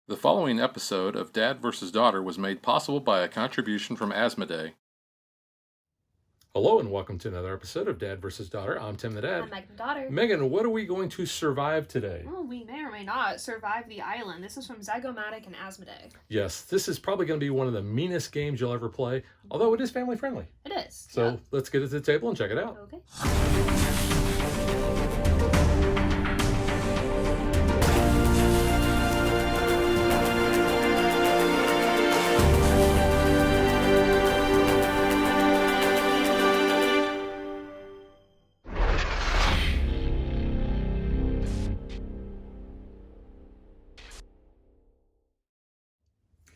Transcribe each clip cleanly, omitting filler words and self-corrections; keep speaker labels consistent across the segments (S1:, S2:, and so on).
S1: The following episode of Dad vs. Daughter was made possible by a contribution from Asmodee. Hello and welcome to another episode of Dad vs. Daughter. I'm Tim the Dad.
S2: I'm Megan the Daughter.
S1: Megan, what are we going to survive today?
S2: Well, we may or may not survive the island. This is from Zygomatic and Asmodee.
S1: Yes, this is probably going to be one of the meanest games you'll ever play, although it is family friendly.
S2: It is.
S1: So let's get it to the table and check it out.
S2: Okay.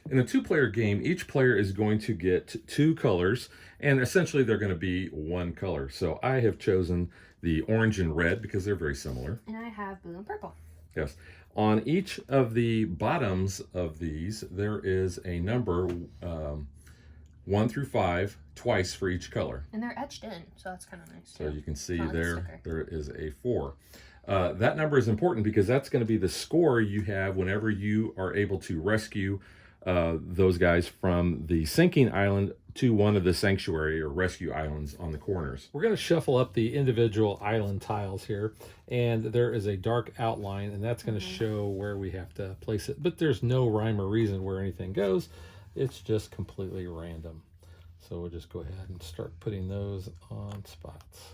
S1: In a two-player game, each player is going to get two colors, and essentially they're going to be one color. So I have chosen the orange and red because they're very similar.
S2: And I have blue and purple.
S1: Yes. On each of the bottoms of these, there is a number 1 through 5 twice for each color.
S2: And they're etched in, so that's kind of nice.
S1: So you can see
S2: Like
S1: there is a 4. That number is important because that's going to be the score you have whenever you are able to rescue those guys from the sinking island to one of the sanctuary or rescue islands on the corners. We're going to shuffle up the individual island tiles here, and there is a dark outline, and that's going to show where we have to place it. But there's no rhyme or reason where anything goes. It's just completely random. So we'll just go ahead and start putting those on spots.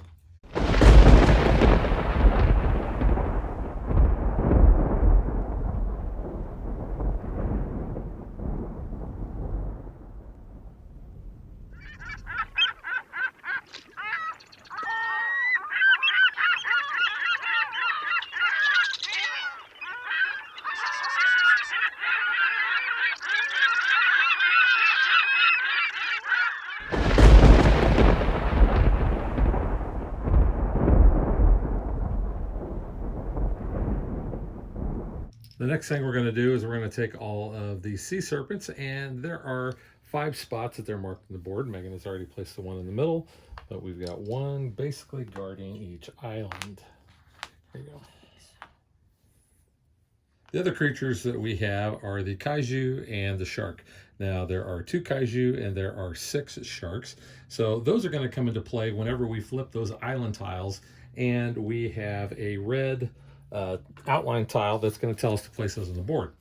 S1: The next thing we're going to do is we're going to take all of these sea serpents, and there are 5 spots that they're marked on the board. Megan has already placed the one in the middle, but we've got one basically guarding each island. There you go. The other creatures that we have are the kaiju and the shark. Now, there are 2 kaiju and there are 6 sharks. So those are going to come into play whenever we flip those island tiles, and we have a red outline tile that's going to tell us to place those on the board.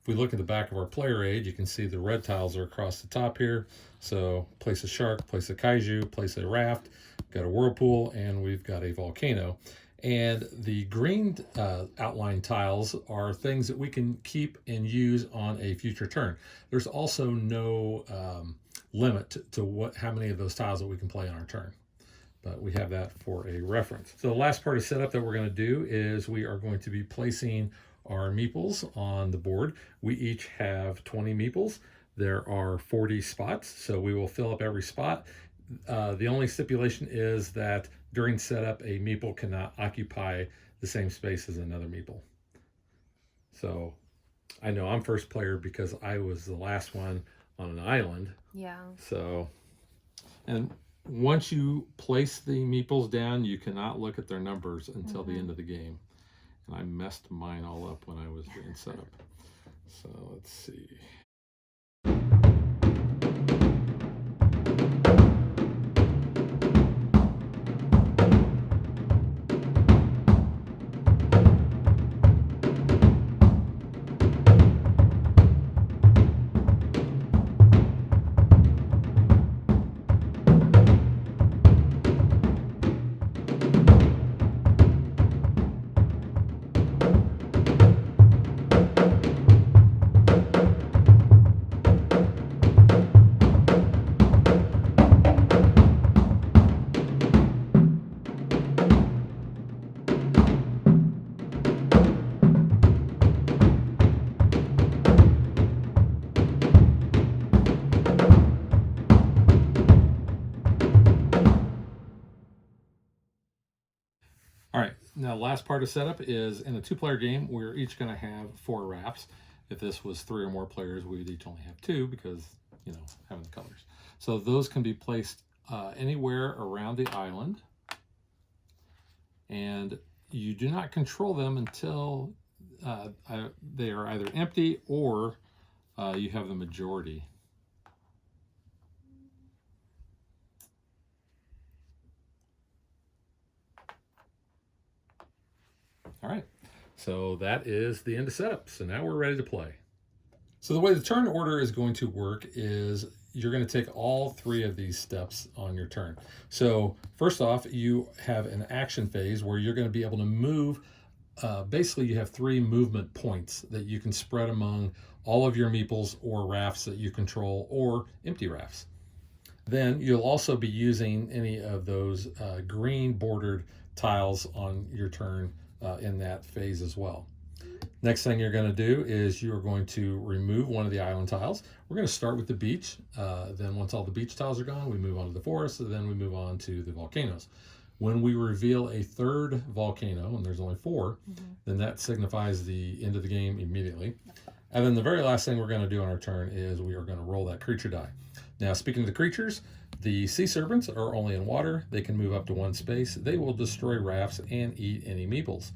S1: If we look at the back of our player aid, you can see the red tiles are across the top here. So place a shark, place a kaiju, place a raft, got a whirlpool, and we've got a volcano. And the green outline tiles are things that we can keep and use on a future turn. There's also no limit to how many of those tiles that we can play on our turn, but we have that for a reference. So the last part of setup that we're going to do is we are going to be placing our meeples on the board. We each have 20 meeples. There are 40 spots, so we will fill up every spot. The only stipulation is that during setup, a meeple cannot occupy the same space as another meeple. So I know I'm first player because I was the last one on an island.
S2: Yeah.
S1: So, and once you place the meeples down, you cannot look at their numbers until the end of the game. And I messed mine all up when I was doing setup. So let's see. Now, last part of setup is in a 2-player game, we're each going to have 4 rafts. If this was 3 or more players, we would each only have 2 because, you know, having the colors. So those can be placed anywhere around the island. And you do not control them until they are either empty or you have the majority. All right, so that is the end of setup. So now we're ready to play. So the way the turn order is going to work is you're going to take all 3 of these steps on your turn. So first off, you have an action phase where you're going to be able to move. Basically, you have 3 movement points that you can spread among all of your meeples or rafts that you control, or empty rafts. Then you'll also be using any of those green bordered tiles on your turn in that phase as well. Next thing you're going to do is you're going to remove one of the island tiles. We're going to start with the beach. Then once all the beach tiles are gone, we move on to the forest, and then we move on to the volcanoes. When we reveal a 3rd volcano, and there's only 4, then that signifies the end of the game immediately. And then the very last thing we're going to do on our turn is we are going to roll that creature die. Now, speaking of the creatures, the sea serpents are only in water. They can move up to 1 space. They will destroy rafts and eat any meeples.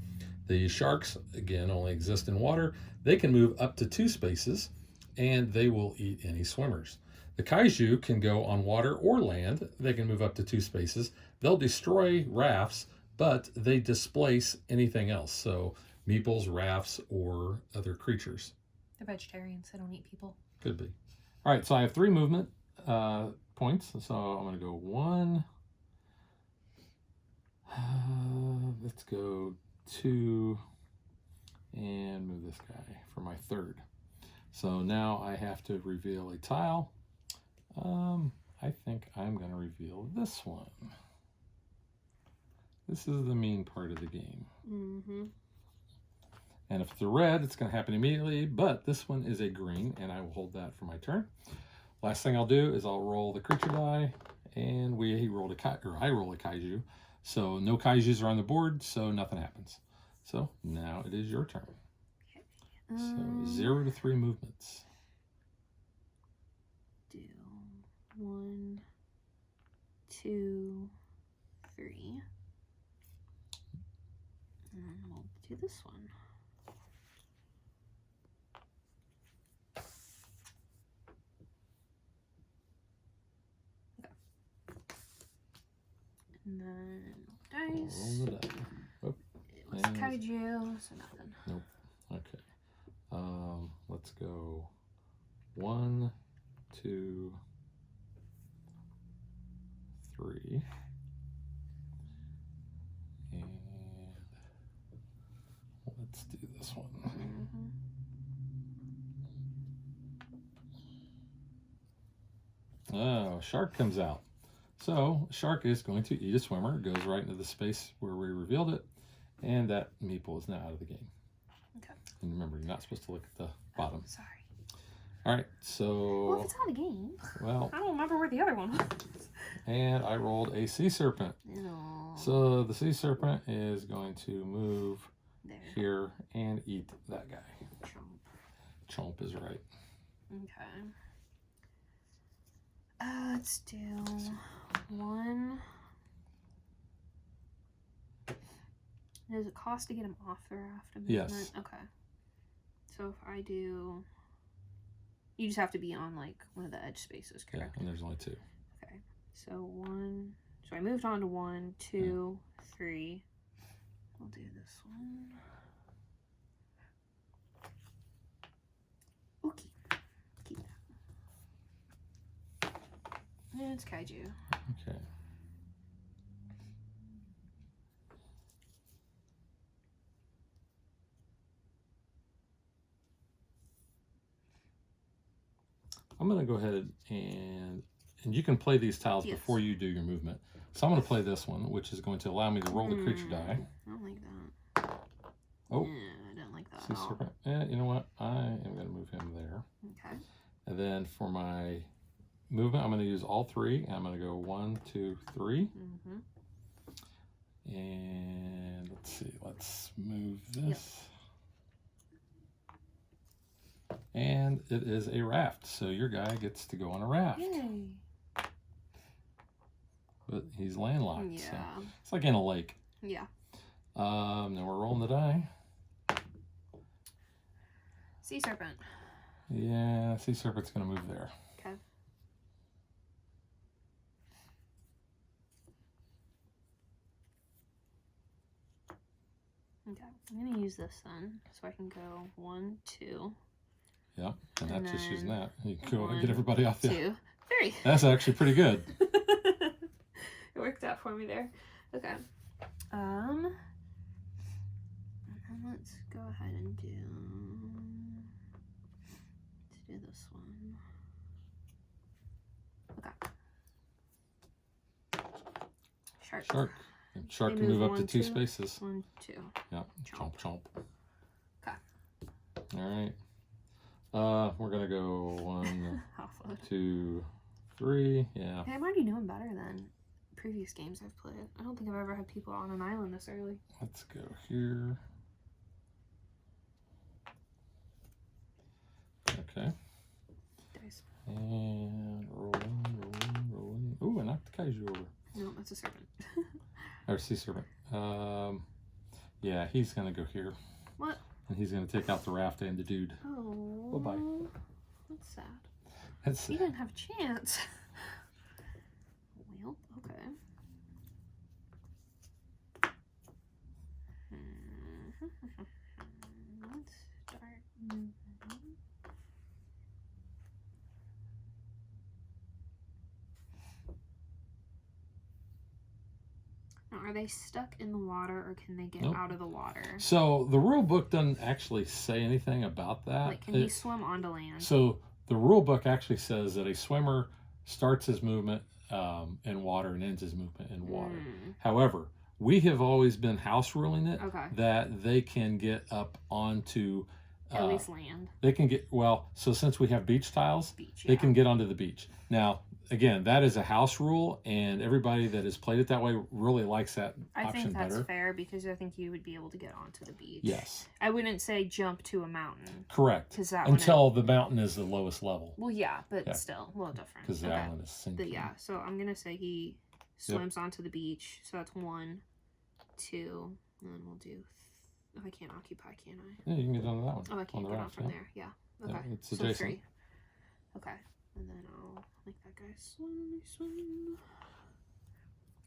S1: The sharks, again, only exist in water. They can move up to 2 spaces, and they will eat any swimmers. The kaiju can go on water or land. They can move up to 2 spaces. They'll destroy rafts, but they displace anything else. So meeples, rafts, or other creatures.
S2: They're vegetarians. They don't eat people.
S1: Could be. All right, so I have 3 movement points. So I'm going to go 1. Let's go 2. And move this guy for my 3rd. So now I have to reveal a tile. I think I'm going to reveal this one. This is the mean part of the game. And if it's a red, it's going to happen immediately, but this one is a green, and I will hold that for my turn. Last thing I'll do is I'll roll the creature die, and I roll a kaiju. So no kaijus are on the board, so nothing happens. So now it is your turn. So 0 to 3 movements.
S2: Do 1, 2, 3. And we'll do this one. Okay. And then dice.
S1: Roll the die. Oh,
S2: It was kaiju, so nothing.
S1: Nope. Okay. Let's go 1, 2, 3. And let's do this one. Oh, shark comes out. So shark is going to eat a swimmer. It goes right into the space where we revealed it. And that meeple is now out of the game.
S2: Okay.
S1: And remember, you're not supposed to look at the bottom.
S2: Oh, sorry.
S1: All right, so...
S2: Well, if it's out of the game,
S1: well,
S2: I don't remember where the other one was.
S1: And I rolled a sea serpent.
S2: No.
S1: So the sea serpent is going to move
S2: There.
S1: here and eat that guy.
S2: Chomp.
S1: Chomp is right.
S2: Okay. Let's do 1. Does it cost to get him off the raft?
S1: Yes.
S2: Okay. So if I do... You just have to be on, like, one of the edge spaces, correct?
S1: Yeah, and there's only 2.
S2: Okay. So 1... So I moved on to 1, 2, 3. I'll do this one. Okay. Keep that. And it's kaiju.
S1: Okay. I'm going to go ahead and you can play these tiles before you do your movement. So I'm going to play this one, which is going to allow me to roll the creature die.
S2: I don't like that.
S1: Oh.
S2: Yeah, I don't like that
S1: Sea
S2: at all.
S1: serpent. Yeah, you know what? I am going to move him there.
S2: Okay.
S1: And then for my movement, I'm going to use all 3. And I'm going to go 1, 2, 3. And let's see. Let's move this. And it is a raft. So your guy gets to go on a raft.
S2: Yay.
S1: But he's landlocked.
S2: Yeah.
S1: So it's like in a lake.
S2: Yeah.
S1: Now we're rolling the die.
S2: Sea serpent.
S1: Yeah, sea serpent's gonna move there.
S2: Okay. Okay, I'm gonna use this then, so I can go 1, 2.
S1: Yeah, and
S2: And
S1: that's just using
S2: then
S1: that. You can go and
S2: 1,
S1: get everybody off the.
S2: 2, 3.
S1: That's actually pretty good.
S2: It worked out for me there. Okay. And then let's go ahead and do. Let's do this one. Okay. Shark.
S1: Shark. And shark
S2: They
S1: can move
S2: move
S1: up to
S2: 1,
S1: 2
S2: 2.
S1: spaces.
S2: 1, 2.
S1: Yeah.
S2: Chomp.
S1: Chomp, chomp.
S2: Okay.
S1: All right. We're gonna go 1,
S2: Offload.
S1: 2, 3. Yeah.
S2: I'm already doing better than previous games I've played. I don't think I've ever had people on an island this early.
S1: Let's go here. Okay.
S2: Dice.
S1: And rolling. Ooh, I knocked the kaiju over.
S2: No, that's a serpent.
S1: Or sea serpent. Yeah, he's gonna go here.
S2: What?
S1: And he's gonna take out the raft and the dude.
S2: Oh.
S1: Bye-bye.
S2: That's sad.
S1: That's
S2: You didn't have a chance. Well, okay. Let's start moving. Now, are they stuck in the water or can they get
S1: Nope.
S2: out of the water?
S1: So the rule book doesn't actually say anything about that.
S2: Like, can he swim onto land?
S1: So the rule book actually says that a swimmer starts his movement in water and ends his movement in water. However, we have always been house ruling it
S2: Okay.
S1: that they can get up onto
S2: At least land.
S1: They can get, well, so since we have beach tiles,
S2: Beach,
S1: they
S2: yeah.
S1: can get onto the beach. Now, again, that is a house rule, and everybody that has played it that way really likes that
S2: I
S1: option
S2: think that's
S1: better.
S2: fair because I think you would be able to get onto the beach.
S1: Yes.
S2: I wouldn't say jump to a mountain.
S1: Correct.
S2: 'Cause that
S1: Until the mountain is the lowest level.
S2: Well, yeah, but
S1: Yeah.
S2: still a little different.
S1: Because the island is sinking.
S2: But yeah, so I'm going to say he swims onto the beach. So that's 1, 2, and then we'll do... Oh, I can't occupy, can I?
S1: Yeah, you can get onto that one.
S2: Oh, I can't
S1: on the
S2: get on
S1: raft,
S2: from
S1: yeah.
S2: there. Yeah. Okay.
S1: Yeah, it's
S2: so
S1: adjacent.
S2: 3. Okay. And then I'll make that guy swim.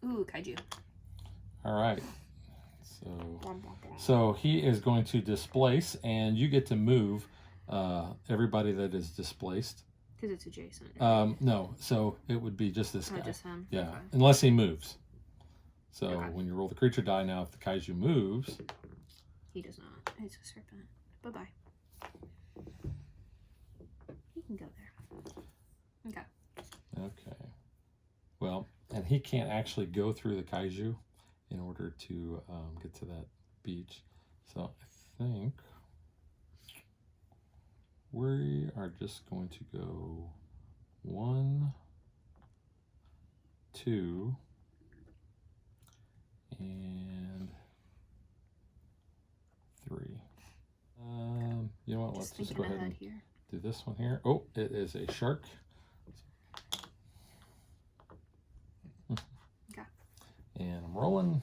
S2: Ooh, kaiju.
S1: All right. So,
S2: Bwom, bwom, bwom.
S1: so he is going to displace, and you get to move everybody that is displaced.
S2: Because it's adjacent.
S1: No, so it would be just this
S2: Oh,
S1: guy.
S2: just him?
S1: Yeah,
S2: Okay.
S1: unless he moves. So
S2: Okay.
S1: when you roll the creature die, now if the kaiju moves,
S2: He does not. It's a serpent. Bye-bye. He can go there. Okay.
S1: okay. Well, and he can't actually go through the kaiju in order to get to that beach. So I think we are just going to go 1, 2, and 3. You know what? Let's just go ahead and
S2: here.
S1: do this one here. Oh, it is a shark.
S2: Okay.
S1: And I'm rolling.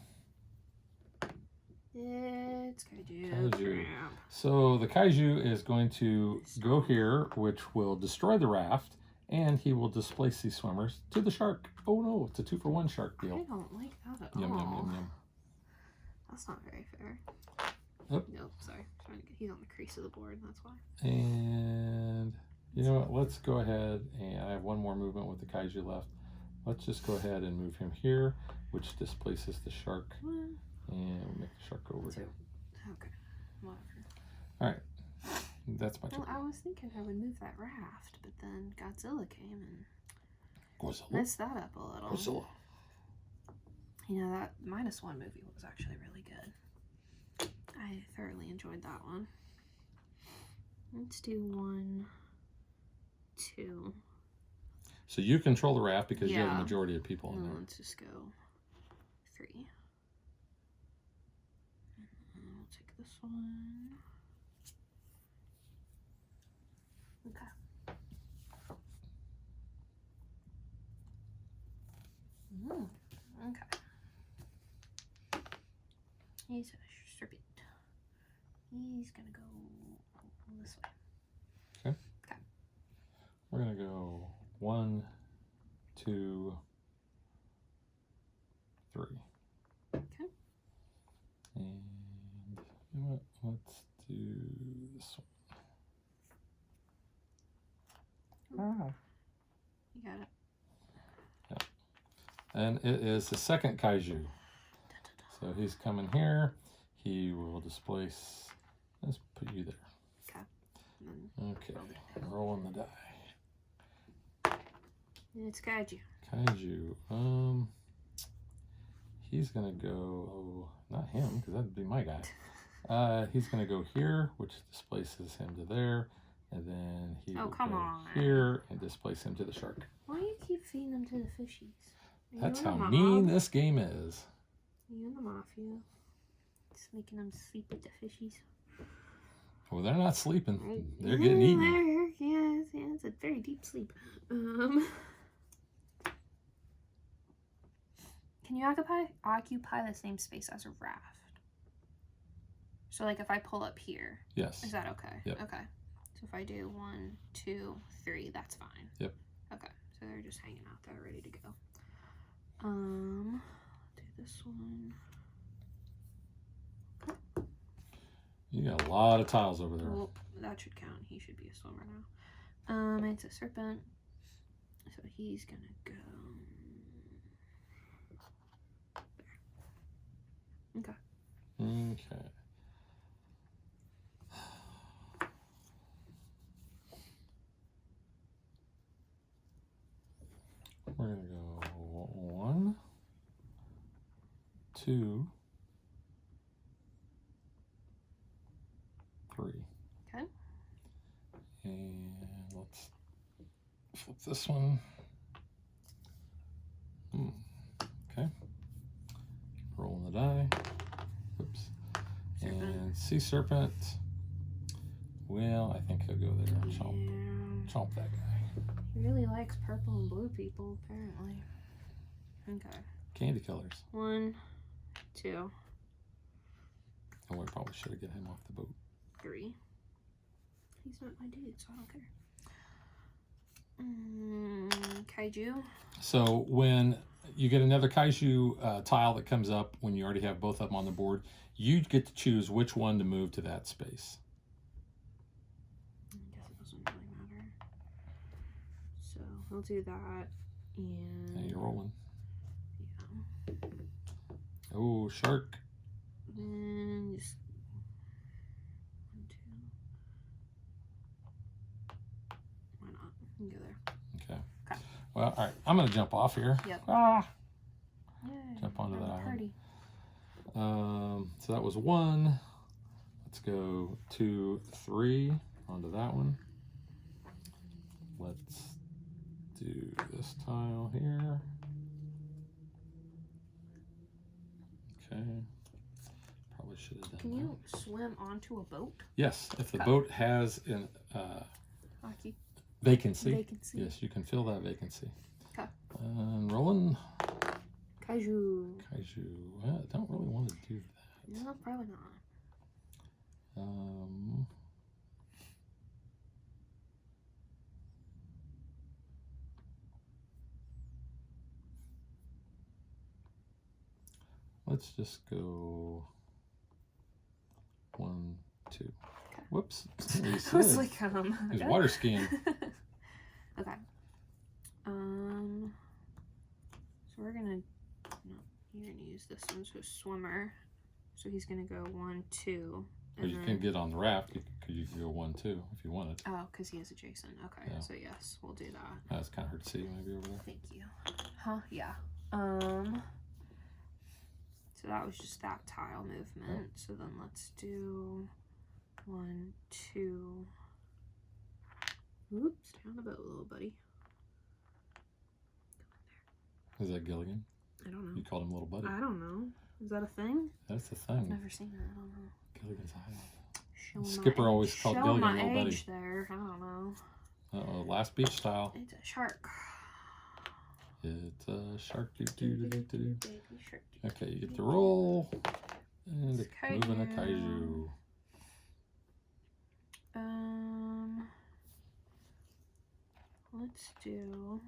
S2: It's kaiju.
S1: Kaiju. So the kaiju is going to go here, which will destroy the raft, and he will displace these swimmers to the shark. Oh no, it's a 2-for-1 shark
S2: I
S1: deal.
S2: don't like that at
S1: Yum,
S2: all.
S1: yum, yum, yum.
S2: That's not very fair.
S1: Oop.
S2: Nope, sorry. Trying to get, he's on the crease of the board, that's why.
S1: And you know what? Let's go ahead, and I have one more movement with the kaiju left. Let's just go ahead and move him here, which displaces the shark. And we'll make the shark go over here.
S2: Okay, whatever.
S1: All right, that's my turn.
S2: Well, I was thinking I would move that raft, but then Godzilla came and
S1: Godzilla.
S2: messed that up a little.
S1: Godzilla.
S2: You know, that -1 movie was actually really good. I thoroughly enjoyed that one. Let's do 1, 2.
S1: So you control the raft because you have
S2: Yeah.
S1: the majority of people in
S2: And
S1: there.
S2: let's just go 3. And I'll take this one. Okay. Okay. He's a serpent. He's gonna go this way.
S1: we're gonna go 1, 2, 3.
S2: Okay.
S1: And you know what? Let's do this one.
S2: You got it.
S1: And it is the second kaiju. So he's coming here. He will displace. Let's put you there. Okay. Rolling the die.
S2: And it's kaiju.
S1: Kaiju. He's gonna go. Oh, not him, because that'd be my guy. He's gonna go here, which displaces him to there, and then he will go here and displace him to the shark.
S2: Why do you keep feeding them to the fishies?
S1: That's how mean this game is.
S2: You and the mafia. Just making them sleep with the fishies.
S1: Well, they're not sleeping. They're getting eaten.
S2: Yes, it's a very deep sleep. Can you occupy the same space as a raft? So, like, if I pull up here,
S1: yes,
S2: is that okay?
S1: Yep.
S2: Okay. So if I do 1, 2, 3, that's fine.
S1: Yep.
S2: Okay. So they're just hanging out there, ready to go. Do this one. Okay.
S1: You got a lot of tiles over there.
S2: Well, that should count. He should be a swimmer now. It's a serpent. So he's gonna go there. Okay.
S1: Okay. We're gonna go 1, 2, 3.
S2: Okay.
S1: And let's flip this one. Okay. Rolling the die. Oops.
S2: Serpent.
S1: And sea serpent. Well, I think he'll go there. Chomp that guy.
S2: He really likes purple and blue people, apparently. Okay.
S1: Candy colors.
S2: 1, 2,
S1: Oh, we probably should have get him off the boat.
S2: 3. He's not my dude, so I don't care. Kaiju.
S1: So when you get another kaiju tile that comes up when you already have both of them on the board, you get to choose which one to move to that space.
S2: I guess it doesn't really matter. So I'll do that. And
S1: you're rolling.
S2: Yeah.
S1: Oh, shark.
S2: Then just 1, 2. Why not? You can go there.
S1: Okay. Well, all right. I'm going to jump off here.
S2: Yep.
S1: Ah.
S2: Yay,
S1: Jump onto that
S2: party.
S1: island. So that was 1. Let's go 2, 3 onto that one. Let's do this tile here. Okay. Probably should have done
S2: Can you swim onto a boat?
S1: Yes, if the boat has an
S2: Vacancy.
S1: Yes, you can fill that vacancy.
S2: Okay.
S1: And rolling.
S2: Kaiju.
S1: Well, I don't really want to do that.
S2: No, probably not.
S1: Let's just go 1, 2.
S2: Okay.
S1: Whoops.
S2: I was like,
S1: He's water skiing.
S2: Okay. So we're gonna, no, you're gonna use this one, so swimmer. So he's gonna go 1, 2.
S1: Or you can get on the raft. You can go 1, 2 if you wanted.
S2: Oh, because he is adjacent. Okay,
S1: Yeah.
S2: So yes, we'll do that.
S1: That's kind of hard to see maybe over there.
S2: Thank you. Huh? Yeah. So that was just that tile movement. So then let's do 1, 2. Oops, stay on the boat, little buddy.
S1: Is that Gilligan?
S2: I don't know.
S1: You called him little buddy.
S2: I don't know. Is that a thing?
S1: That's the thing.
S2: I've never seen that. I don't know.
S1: Gilligan's Island.
S2: Showing
S1: Skipper
S2: my
S1: always
S2: age.
S1: called
S2: Showing
S1: Gilligan
S2: my
S1: little buddy.
S2: age there. I don't know.
S1: Uh-oh, last beach tile.
S2: It's a shark.
S1: It's a shark. Doo-doo-doo-doo-doo.
S2: Baby shark.
S1: Okay, you get the roll. And
S2: It's
S1: moving a
S2: kaiju.
S1: kaiju.
S2: let's do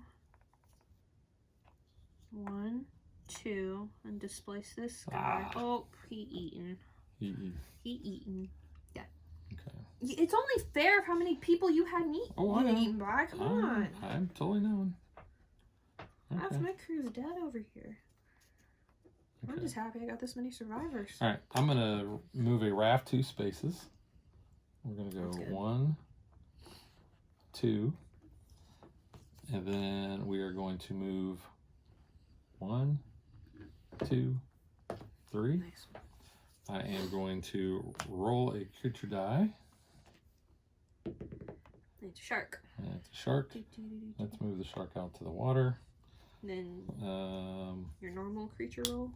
S2: 1, 2, and displace this guy. Oh, he eaten. He eaten. Yeah.
S1: Okay.
S2: It's only fair how many people you had eaten by. Come on.
S1: I'm totally knowing. Okay.
S2: Half my crew's dead over here. Okay. I'm just happy I got this many survivors.
S1: All right, I'm gonna move a raft 2 spaces. We're gonna go 1, 2, and then we are going to move 1, 2, 3.
S2: Nice.
S1: I am going to roll a creature die.
S2: It's a shark.
S1: And it's a shark. Let's move the shark out to the water.
S2: Then your normal creature roll.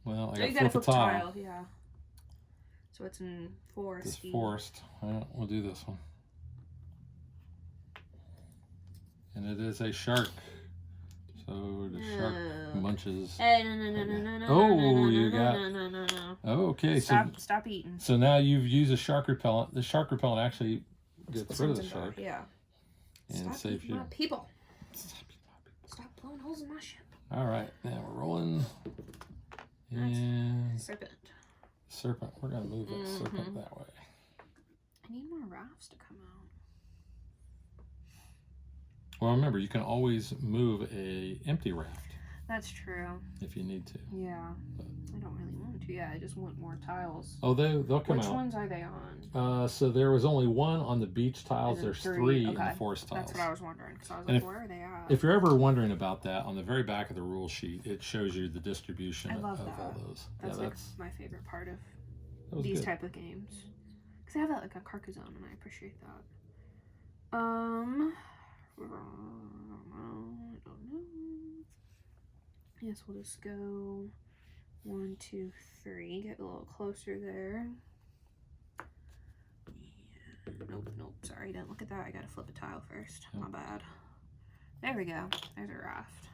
S1: Well,
S2: You gotta flip a tile. Yeah. So it's in forest.
S1: This forest. Well, we'll do this one. And it is a shark. So the shark munches.
S2: Hey, no.
S1: Oh, you got.
S2: No.
S1: Oh, okay.
S2: Stop eating.
S1: So now you've used a shark repellent. The shark repellent actually gets rid of the shark.
S2: Yeah.
S1: And
S2: Stop eating my people. Stop blowing holes in my ship.
S1: All right, now we're rolling. And
S2: serpent.
S1: Serpent. We're gonna move that serpent that way.
S2: I need more rafts to come out.
S1: Well, remember, you can always move a empty raft.
S2: That's true.
S1: If you need to.
S2: Yeah. But I don't really want to. Yeah, I just want more tiles.
S1: Oh, they'll come out.
S2: Which ones are they on?
S1: So there was only 1 on the beach tiles. There's 3 in the forest tiles.
S2: That's what I was wondering. Because I was like, where are they at?
S1: If you're ever wondering about that, on the very back of the rule sheet, it shows you the distribution of all those.
S2: That's like my favorite part of these type of games. Because I have that like on Carcassonne, and I appreciate that. I don't know. Yes, we'll just go 1, 2, 3. Get a little closer there. Nope. Sorry, didn't look at that. I gotta flip a tile first. My bad. There we go. There's a raft.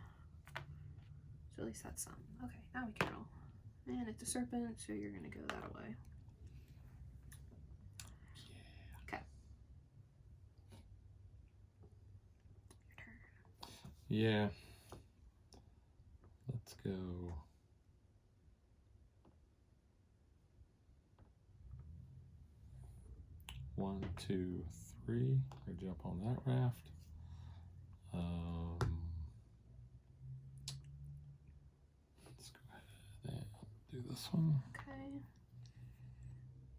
S2: So at least that's something. Okay, now we can roll. And it's a serpent, so you're gonna go that way. Okay. Your turn.
S1: Yeah. Let's go. One, 2, 3. Or jump on that raft. Let's go ahead and do this one.
S2: Okay.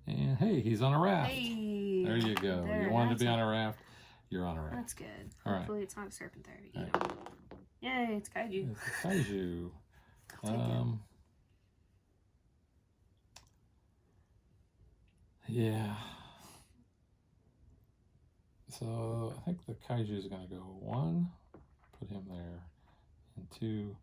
S1: And hey, he's on a raft.
S2: Hey.
S1: There you go. You wanted to be on a raft. You're on a raft.
S2: That's good.
S1: All
S2: Hopefully it's not a serpent there to eat him. Yay, it's kaiju.
S1: It's a kaiju. Yeah. So I think the kaiju is going to go 1, put him there, and 2,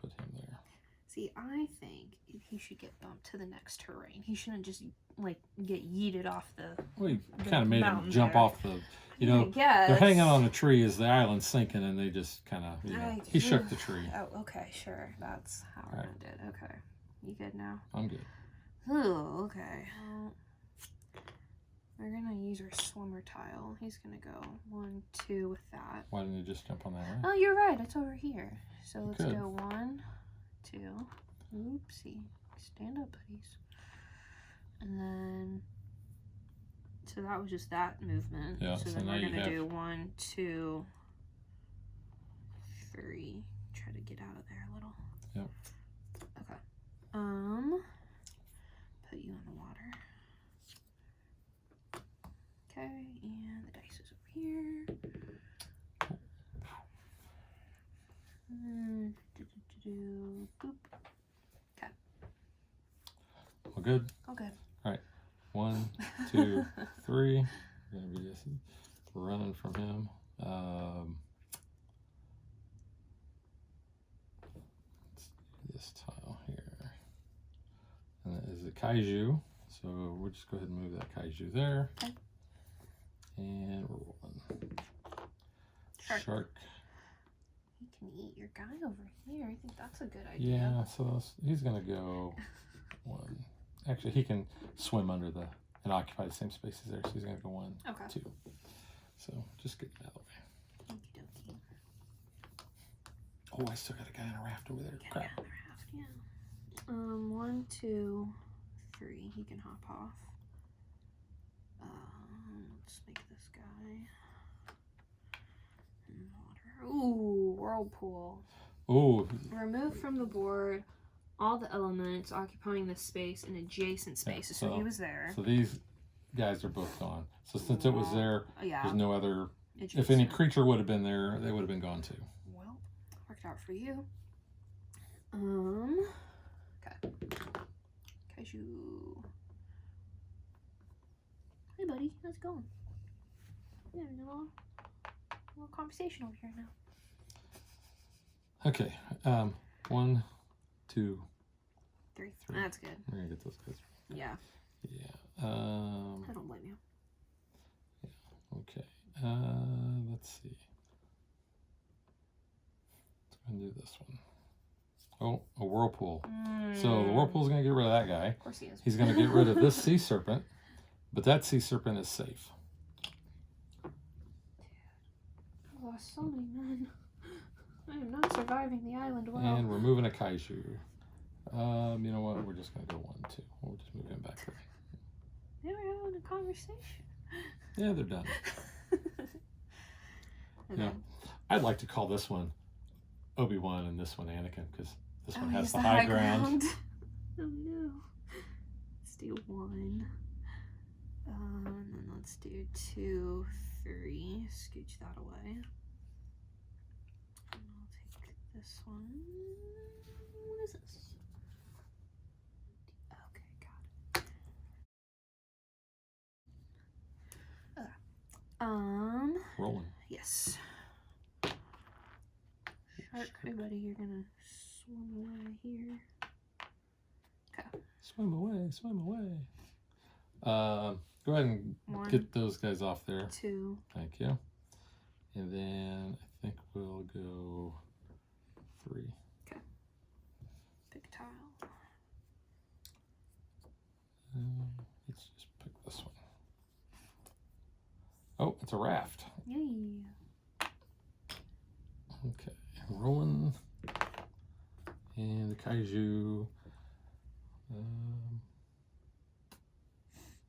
S1: put him there.
S2: See, I think he should get bumped to the next terrain. He shouldn't just like get yeeted off the.
S1: Well, you kind of made him jump off the. You know,
S2: they're
S1: hanging on a tree as the island's sinking, and they just kind of, he shook the tree.
S2: Oh, okay, sure. That's how I did. Okay, you good now?
S1: I'm good.
S2: Oh, okay. We're gonna use our swimmer tile. He's gonna go 1, 2 with that.
S1: Why didn't you just jump on that one?
S2: Oh, you're right. It's over here. So let's go 1, 2. Oopsie. Stand up, buddies. And then, so that was just that movement.
S1: Yeah.
S2: So then we're gonna do 1, 2, 3. Try to get out of there a little.
S1: Yep.
S2: Okay. Put you in the water. Okay, and the dice is over here. Boop. Okay.
S1: All good?
S2: All good.
S1: All right. 1, 2, 3. We're going to be just running from him. Let's do this tile here. And that is the kaiju. So we'll just go ahead and move that kaiju there.
S2: Okay.
S1: And we're rolling. Shark.
S2: He can eat your guy over here. I think that's a good idea.
S1: Yeah, so he's going to go 1. Actually, he can swim under and occupy the same spaces there. So he's going to go 1, 2. So just get him out of the way.
S2: Okie
S1: Oh, I still got a guy on a raft over there. Crap.
S2: On the raft, yeah. 1, 2, 3. He can hop off. Let's make this guy. Water. Ooh, whirlpool.
S1: Ooh.
S2: Remove from the board all the elements occupying this space and adjacent spaces.
S1: Yeah,
S2: so he was there.
S1: So these guys are both gone. So since it was there, there's no other. If any creature would have been there, they would have been gone too.
S2: Well, worked out for you. Okay. Kaiju. Hey, buddy. How's it going? Yeah, a little conversation over here now.
S1: Okay. 1, 2,
S2: 3. That's good.
S1: We're gonna get those guys.
S2: Yeah.
S1: Yeah.
S2: I don't blame you.
S1: Yeah. Okay. Let's see. Let's go and do this one. Oh, a whirlpool. So the whirlpool's gonna get rid of that guy.
S2: Of course he is.
S1: He's gonna get rid of this sea serpent, but that sea serpent is safe.
S2: I've lost so many men. I am not surviving the island well.
S1: And we're moving a kaiju. You know what? We're just gonna go 1, 2. We'll just move him back there.
S2: They were having a conversation.
S1: Yeah, they're done. Yeah, I'd like to call this one Obi-Wan and this one Anakin because this one has the high ground.
S2: Oh no. Let's do 1. And then let's do 2, 3. Scooch that away. And I'll take this one. What is this? Okay, got it.
S1: Rolling.
S2: Yes. Shark, hey buddy, you're gonna swim away here. Okay.
S1: Swim away, swim away. Go ahead and
S2: 1,
S1: get those guys off there.
S2: 2.
S1: Thank you. And then I think we'll go 3.
S2: Okay. Pick a tile.
S1: Let's just pick this one. Oh, it's a raft.
S2: Yay.
S1: Okay, rolling. And the kaiju.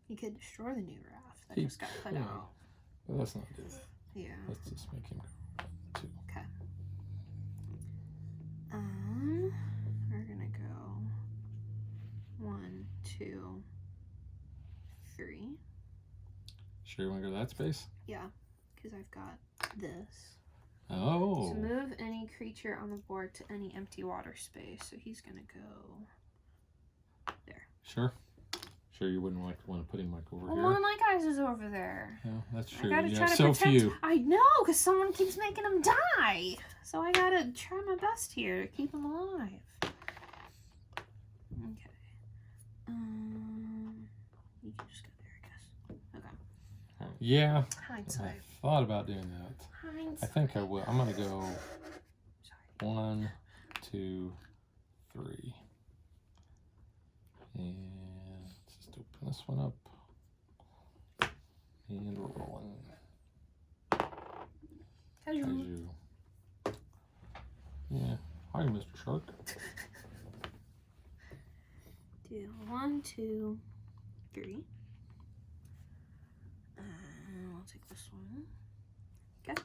S2: You could destroy the new raft that just got put out.
S1: But let's not do that.
S2: Yeah.
S1: Let's just make him go 1, 2.
S2: Okay. We're gonna go 1, 2, 3.
S1: Sure you want to go to that space?
S2: Yeah, because I've got this.
S1: Oh.
S2: So move any creature on the board to any empty water space. So he's gonna go there.
S1: Sure. Sure you wouldn't want to put him like over here.
S2: One of my guys is over there.
S1: Yeah, that's true.
S2: I gotta
S1: You
S2: try
S1: have
S2: to
S1: so
S2: protect.
S1: few.
S2: I know, because someone keeps making him die. So I gotta try my best here to keep him alive. Okay. You can just go there, I guess. Okay.
S1: Yeah.
S2: Hindsight.
S1: I thought about doing that.
S2: Hindsight.
S1: I think I will. I'm gonna go
S2: Sorry.
S1: 1, 2, 3. And let's just open this one up. And we're rolling. Kaiju. Yeah. Hi, Mr. Shark.
S2: Do 1, 2, 3. I'll take this one. Okay.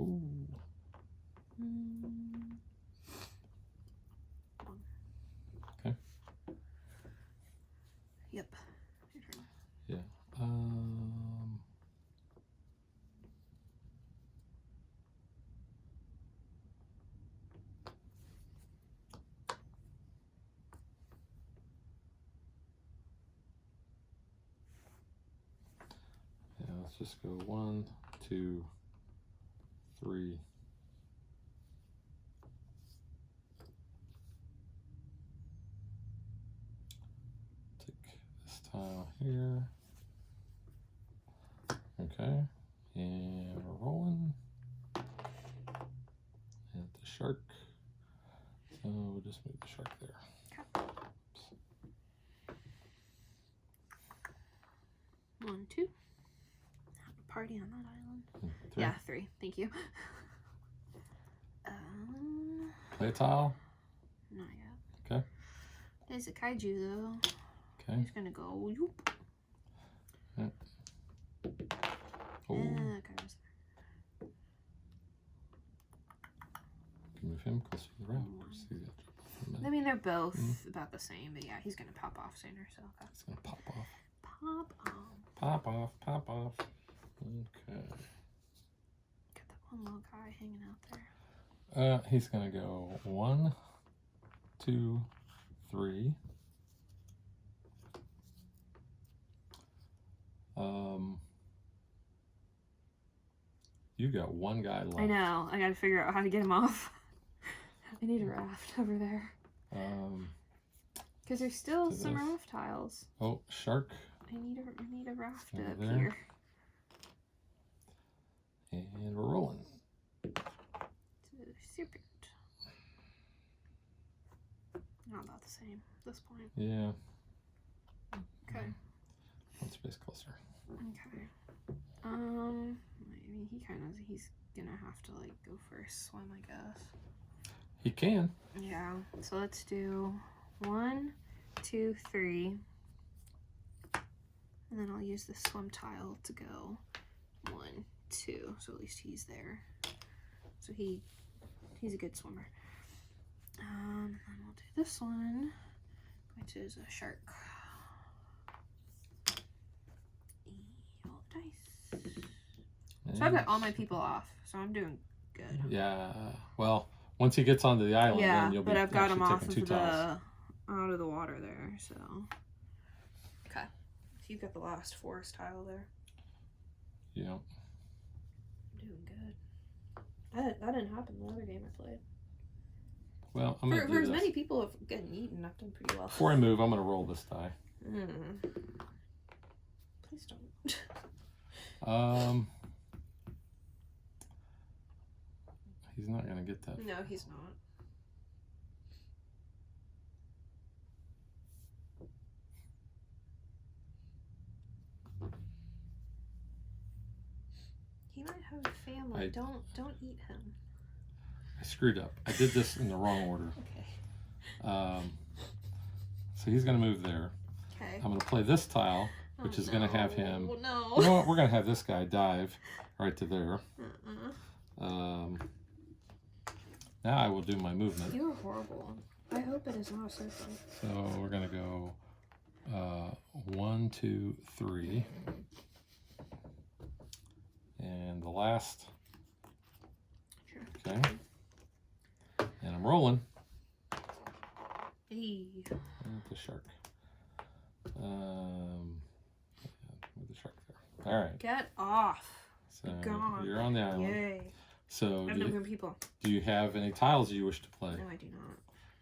S1: Ooh. Okay.
S2: Yep. Your turn.
S1: Yeah. Yeah, let's just go 1, 2, 3. Take this tile here. Okay, and we're rolling. And the shark. So we'll just move the shark there. Oops.
S2: 1, 2. Have a party on that island.
S1: 3.
S2: Yeah, 3. Thank you.
S1: Play a tile.
S2: Not yet.
S1: Okay.
S2: There's a kaiju though.
S1: Okay.
S2: He's gonna go. Whoop.
S1: Yeah. Oh.
S2: Kaiju's there.
S1: Move him closer to the round.
S2: I mean, they're both about the same, but yeah, he's gonna pop off sooner. So okay.
S1: He's gonna pop off.
S2: Pop off.
S1: Pop off. Pop off. Okay.
S2: Got that one little guy hanging out there.
S1: He's gonna go 1, 2, 3. You got one guy left.
S2: I know. I gotta figure out how to get him off. I need a raft over there. Because there's still some raft tiles.
S1: Oh, shark.
S2: I need a raft
S1: Over
S2: up
S1: there.
S2: here.
S1: And we're rolling.
S2: Super. Not about the same at this point.
S1: Yeah.
S2: Okay.
S1: One space closer.
S2: Okay. Maybe he's gonna have to like go for a swim, I guess.
S1: He can.
S2: Yeah. So let's do 1, 2, 3. And then I'll use the swim tile to go 1, 2. So at least he's there. So he's a good swimmer. And then we'll do this one, which is a shark. Roll the dice. So I've got all my people off, so I'm doing good.
S1: Yeah. Well, once he gets onto the island, then you'll be
S2: I've got him off
S1: taking
S2: of
S1: 2 tiles.
S2: out of the water there. So okay, so you've got the last forest tile there.
S1: Yeah.
S2: I'm doing good. That didn't happen in the other game I played.
S1: Well, I'm gonna
S2: for as many people have gotten eaten, I've done pretty well.
S1: Before I move, I'm gonna roll this die.
S2: Please don't.
S1: He's not gonna get that.
S2: No, he's not. He might have a family. Don't eat him.
S1: I screwed up. I did this in the wrong order.
S2: Okay.
S1: So he's gonna move there.
S2: Okay.
S1: I'm gonna play this tile, which is gonna have him.
S2: Oh no.
S1: You know what? We're gonna have this guy dive right to there. Now I will do my movement.
S2: You are horrible. I hope it is not a circle.
S1: So we're gonna go 1, 2, 3, and the last.
S2: Sure.
S1: Okay. And I'm rolling.
S2: Hey.
S1: And the shark. With the shark there. All right.
S2: Get off.
S1: So
S2: Be gone.
S1: you're on the island.
S2: Yay.
S1: So
S2: I have no more people.
S1: do you have any tiles you wish to play?
S2: No, I do not.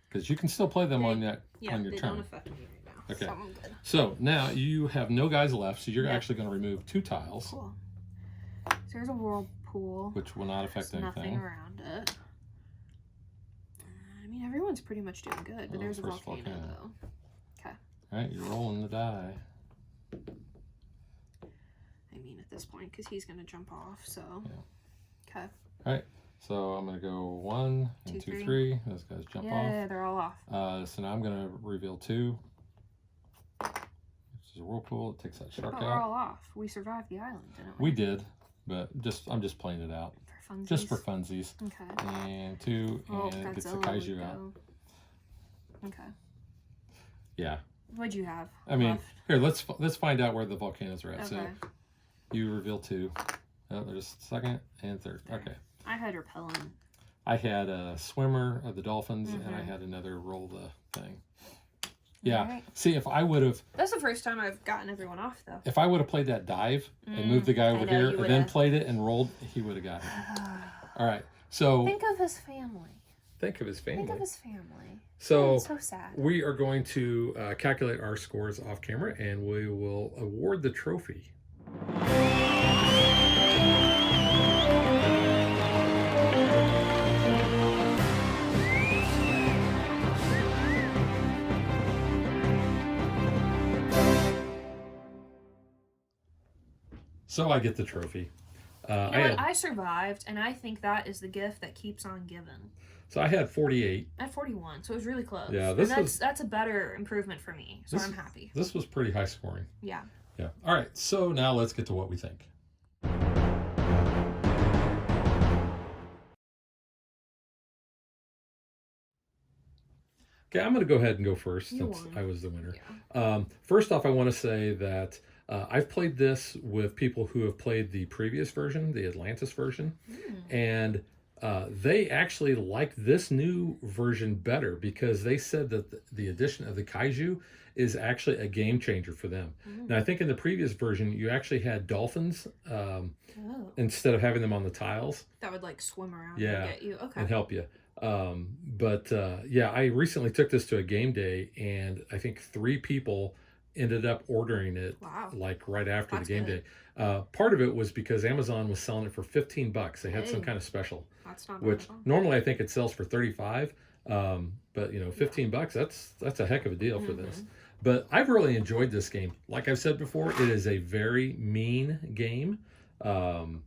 S1: Because you can still play them on your
S2: they
S1: turn.
S2: don't affect me right now.
S1: Okay.
S2: So I'm good.
S1: So now you have no guys left, so you're
S2: Yep.
S1: actually going to remove 2 tiles,
S2: Cool. So there's a whirlpool.
S1: which will not affect
S2: There's nothing
S1: anything.
S2: around it. I mean, everyone's pretty much doing good, but
S1: Oh,
S2: there's a
S1: first
S2: volcano,
S1: volcano.
S2: though. Okay.
S1: All right, you're rolling the die.
S2: I mean, at this point, because he's going to jump off, so.
S1: Yeah.
S2: Okay.
S1: All right, so I'm going to go 1 and 2, 3. Those guys jump
S2: Yeah, they're all off.
S1: off. So now I'm going to reveal 2, which is a whirlpool. It takes that shark
S2: But we're
S1: out.
S2: all off. We survived the island, didn't we?
S1: We did, but I'm just playing it out.
S2: For funsies.
S1: Just for funsies.
S2: Okay.
S1: And 2,
S2: Oh,
S1: and it gets the
S2: Godzilla
S1: kaiju
S2: would
S1: out.
S2: go. Okay.
S1: Yeah.
S2: What'd you have?
S1: I mean,
S2: left?
S1: here, let's find out where the volcanoes are at. So
S2: Okay.
S1: you reveal 2. Oh, there's 2nd and 3rd.
S2: There.
S1: Okay.
S2: I had repellent.
S1: I had a swimmer of the dolphins, and I
S2: Mhm.
S1: had another roll the thing. Yeah.
S2: Alright.
S1: See, if I would have
S2: That's the first time I've gotten everyone off, though.
S1: played that dive and moved the guy
S2: I
S1: over
S2: know,
S1: here,
S2: you
S1: and
S2: would've.
S1: then played it and rolled, he would have got it. All right. So
S2: Think of his family.
S1: think of his family.
S2: Think of his family.
S1: So
S2: It's so sad.
S1: we are going to calculate our scores off camera, and we will award the trophy. So I get the trophy.
S2: I survived, and I think that is the gift that keeps on giving.
S1: So I had 48.
S2: I had 41, so it was really close.
S1: Yeah,
S2: that's a better improvement for me, so I'm happy.
S1: This was pretty high scoring.
S2: Yeah.
S1: Yeah. All right, so now let's get to what we think. Okay, I'm going to go ahead and go first since I was the winner.
S2: Yeah.
S1: First off, I want to say that I've played this with people who have played the previous version, the Atlantis version, and they actually like this new version better because they said that the addition of the kaiju is actually a game changer for them. Now, I think in the previous version, you actually had dolphins instead of having them on the tiles.
S2: That would like swim around and get you. Okay.
S1: And help you. Yeah, I recently took this to a game day, and I think 3 people ended up ordering it like right after the game day. Part of it was because Amazon was selling it for $15. They had some kind of special, which normally I think it sells for 35. But you know, $15, that's a heck of a deal for this. But I've really enjoyed this game. Like I've said before, it is a very mean game. You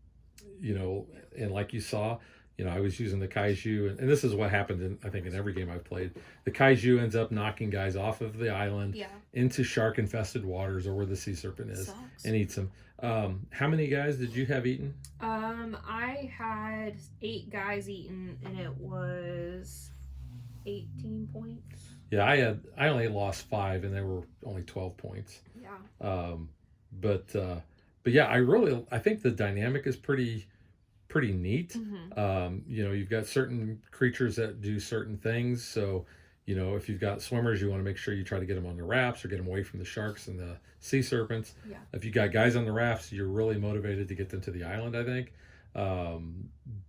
S1: know, and like you saw, you know, I was using the kaiju, and this is what happened I think in every game I've played. The kaiju ends up knocking guys off of the island into shark-infested waters or where the sea serpent is and eats them. How many guys did you have eaten?
S2: I had 8 guys eaten, and it was 18 points.
S1: Yeah, I only lost 5, and they were only 12 points.
S2: Yeah.
S1: But yeah, I think the dynamic is pretty neat. You know, you've got certain creatures that do certain things. So, you know, if you've got swimmers, you want to make sure you try to get them on the rafts or get them away from the sharks and the sea serpents.
S2: Yeah.
S1: If you got guys on the rafts, you're really motivated to get them to the island, I think,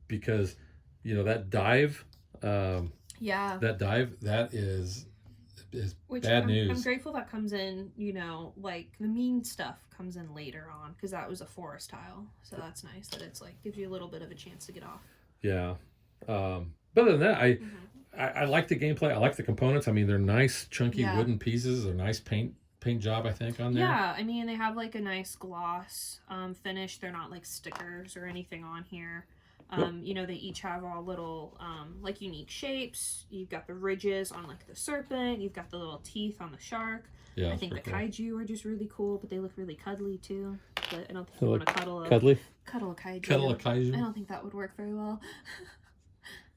S1: because, you know, that dive, that is bad news.
S2: I'm grateful that comes in, you know, like the mean stuff comes in later on because that was a forest tile, so that's nice that it's like gives you a little bit of a chance to get off.
S1: Yeah. But other than that, I like the gameplay. I like the components. I mean, they're nice chunky wooden pieces. They're nice paint job, I think, on there.
S2: Yeah, I mean, they have like a nice gloss finish. They're not like stickers or anything on here. You know, they each have all little like unique shapes. You've got the ridges on like the serpent. You've got the little teeth on the shark. Yeah, I think the kaiju are just really cool, but they look really cuddly too. But I don't think you want to cuddle a kaiju.
S1: Cuddle a kaiju.
S2: I don't think that would work very well.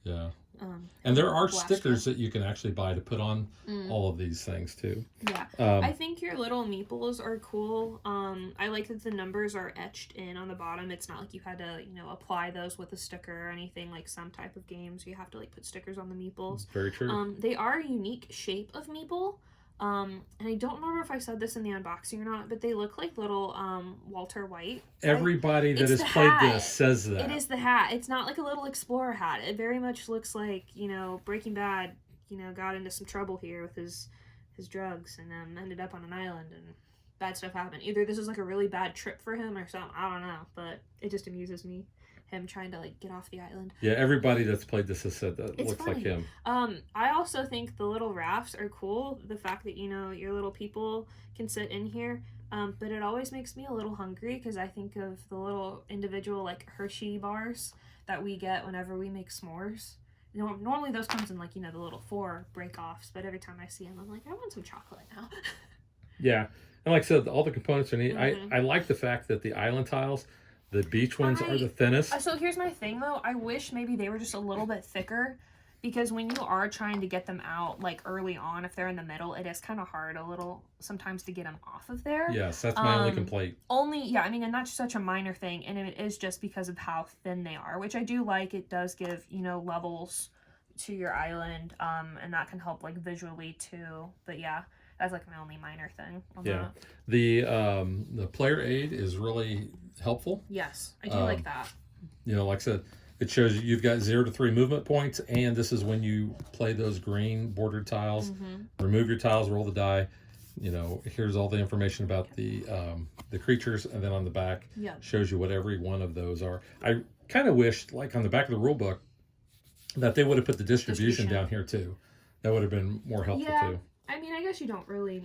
S1: Yeah. And there are stickers that you can actually buy to put on all of these things too.
S2: Yeah. I think your little meeples are cool. I like that the numbers are etched in on the bottom. It's not like you had to, you know, apply those with a sticker or anything like some type of games. You have to like put stickers on the meeples.
S1: Very true.
S2: They are a unique shape of meeple. And I don't remember if I said this in the unboxing or not, but they look like little Walter White.
S1: Everybody that has played this says that.
S2: It is the hat. It's not like a little explorer hat. It very much looks like, you know, Breaking Bad, you know, got into some trouble here with his drugs and ended up on an island and bad stuff happened. Either this was like a really bad trip for him or something. I don't know, but it just amuses me. Him trying to like get off the island.
S1: Yeah, everybody that's played this has said that looks like him.
S2: I also think the little rafts are cool. The fact that, you know, your little people can sit in here. But it always makes me a little hungry because I think of the little individual like Hershey bars that we get whenever we make s'mores. You know, normally those comes in like, you know, the little 4 break-offs, but every time I see them, I'm like, I want some chocolate now.
S1: Yeah, and like I said, all the components are neat. I like the fact that the island tiles, the beach ones are the thinnest.
S2: So here's my thing, though. I wish maybe they were just a little bit thicker because when you are trying to get them out, like, early on, if they're in the middle, it is kind of hard a little sometimes to get them off of there.
S1: Yes, that's my only complaint.
S2: Yeah, I mean, and that's such a minor thing, and it is just because of how thin they are, which I do like. It does give, you know, levels to your island, and that can help, like, visually, too. But, yeah. That's like my only minor thing on that.
S1: The player aid is really helpful.
S2: Yes, I do like that.
S1: You know, like I said, it shows you've got 0 to 3 movement points, and this is when you play those green bordered tiles. Remove your tiles, roll the die. You know, here's all the information about the creatures, and then on the back shows you what every one of those are. I kind of wished, like on the back of the rule book, that they would have put the distribution down here too. That would have been more helpful too.
S2: I mean, I guess you don't really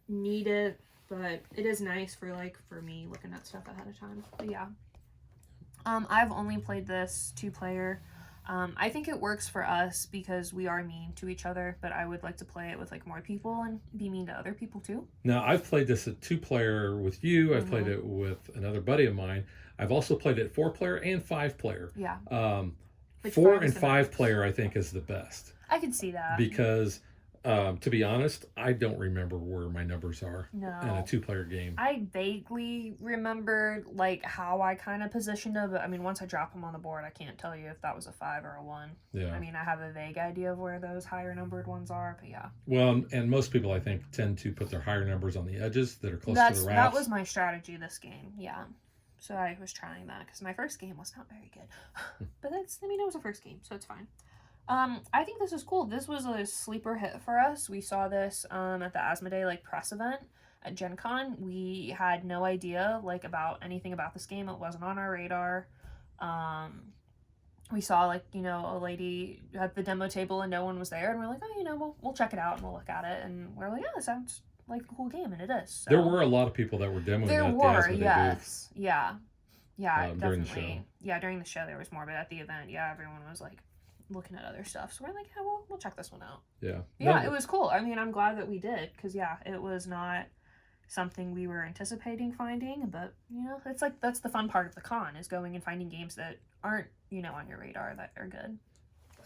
S2: need it, but it is nice for, like, for me looking at stuff ahead of time. But yeah. I've only played this 2-player. I think it works for us because we are mean to each other, but I would like to play it with like more people and be mean to other people too.
S1: Now, I've played this at 2-player with you. I've played it with another buddy of mine. I've also played it 4-player and 5-player.
S2: Yeah.
S1: 4 and 5-player, I think, is the best.
S2: I can see that.
S1: Because, to be honest, I don't remember where my numbers are in a 2-player game.
S2: I vaguely remembered like how I kind of positioned them, but I mean, once I drop them on the board, I can't tell you if that was a 5 or a 1.
S1: Yeah.
S2: I mean, I have a vague idea of where those higher numbered ones are, but yeah.
S1: Well, and most people, I think, tend to put their higher numbers on the edges that are close to the wraps.
S2: That was my strategy this game, yeah. So I was trying that because my first game was not very good. But it was a first game, so it's fine. I think this is cool. This was a sleeper hit for us. We saw this at the Asmodee like press event at Gen Con. We had no idea like about anything about this game. It wasn't on our radar. We saw like, you know, a lady at the demo table and no one was there, and we're like, oh, you know, we'll check it out and we'll look at it, and we're like, yeah, it sounds like a cool game, and it is. So.
S1: There were a lot of people that were demoing
S2: there
S1: at
S2: were,
S1: the Asmodee
S2: yes.
S1: booth.
S2: Yeah. Yeah,
S1: during
S2: definitely.
S1: the show.
S2: Yeah, during the show there was more, but at the event, yeah, everyone was like looking at other stuff. So we're like, yeah, we'll check this one out.
S1: Yeah.
S2: Yeah, it was cool. I mean, I'm glad that we did, because yeah, it was not something we were anticipating finding, but you know, it's like that's the fun part of the con, is going and finding games that aren't, you know, on your radar that are good.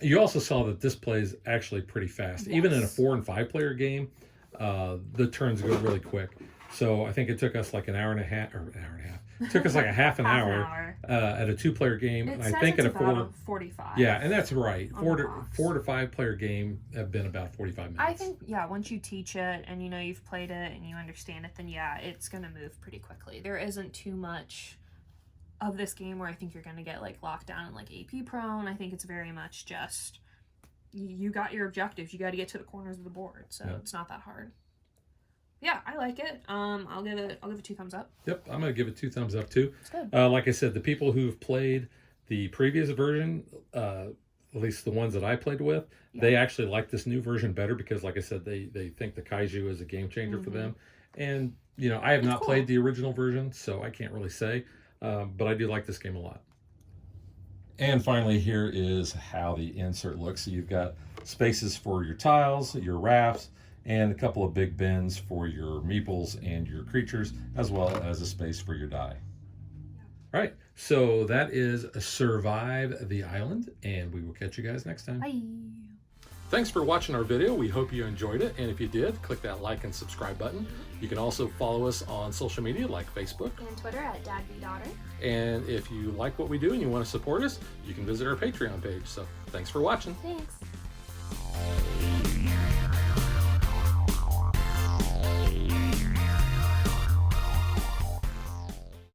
S1: You also saw that this plays actually pretty fast.
S2: Yes.
S1: Even in a 4 and 5-player game, the turns go really quick. So I think it took us like an hour and a half. It took us like a half an hour at a 2-player game.
S2: It
S1: and
S2: says
S1: I think
S2: it's
S1: at a
S2: about 45.
S1: Yeah, and that's right.
S2: On
S1: 4
S2: the
S1: to
S2: box.
S1: 5-player game have been about 45 minutes.
S2: I think, yeah, once you teach it and you know you've played it and you understand it, then yeah, it's going to move pretty quickly. There isn't too much of this game where I think you're going to get like locked down and like AP prone. I think it's very much just you got your objectives. You got to get to the corners of the board, so it's not that hard. Yeah, I like it. I'll give it 2 thumbs up.
S1: Yep, I'm gonna give it 2 thumbs up too.
S2: It's good.
S1: Like I said, the people who've played the previous version, at least the ones that I played with, they actually like this new version better because, like I said, they think the kaiju is a game changer for them. And you know, I have not played the original version, so I can't really say, but I do like this game a lot. And finally, here is how the insert looks. So you've got spaces for your tiles, your rafts, and a couple of big bins for your meeples and your creatures, as well as a space for your die. All right, so that is Survive the Island, and we will catch you guys next time.
S2: Bye.
S1: Thanks for watching our video. We hope you enjoyed it, and if you did, click that like and subscribe button. You can also follow us on social media like Facebook
S2: And Twitter at DadBeDaughter.
S1: and if you like what we do and you want to support us, you can visit our Patreon page. So thanks for watching.
S2: Thanks.